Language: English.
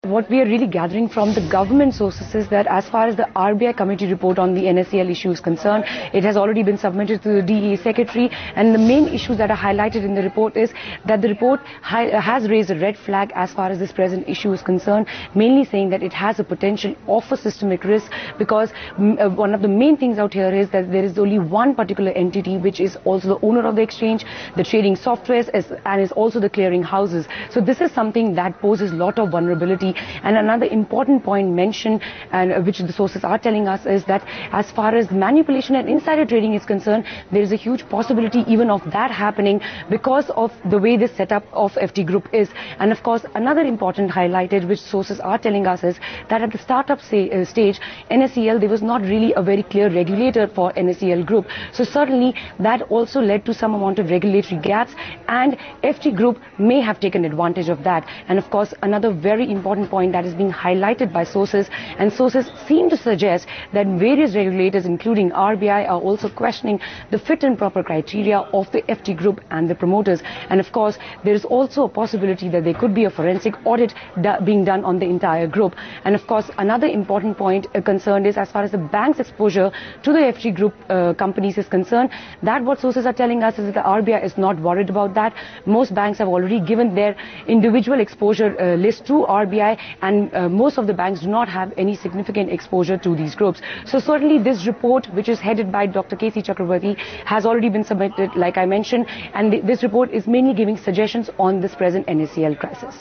What we are really gathering from the government sources is that as far as the RBI committee report on the NSCL issue is concerned, it has already been submitted to the DEA secretary, and the main issues that are highlighted in the report is that the report has raised a red flag as far as this present issue is concerned, mainly saying that it has a potential of a systemic risk, because one of the main things out here is that there is only one particular entity which is also the owner of the exchange, the trading softwares, and is also the clearing houses. So this is something that poses a lot of vulnerability. And another important point mentioned, and which the sources are telling us, is that as far as manipulation and insider trading is concerned, there is a huge possibility even of that happening because of the way this setup of FT Group is. And of course, another important highlighted, which sources are telling us, is that at the startup stage, NSCL, there was not really a very clear regulator for NSCL Group. So certainly that also led to some amount of regulatory gaps, and FT Group may have taken advantage of that. And of course, another very important point that is being highlighted by sources, and sources seem to suggest that various regulators, including RBI, are also questioning the fit and proper criteria of the FT Group and the promoters. And of course, there is also a possibility that there could be a forensic audit being done on the entire group. And of course, another important point concerned is as far as the bank's exposure to the FT Group companies is concerned, that what sources are telling us is that the RBI is not worried about that. Most banks have already given their individual exposure list to RBI, and most of the banks do not have any significant exposure to these groups. So certainly this report, which is headed by Dr. K.C. Chakravarti, has already been submitted, like I mentioned, and this report is mainly giving suggestions on this present NSCL crisis.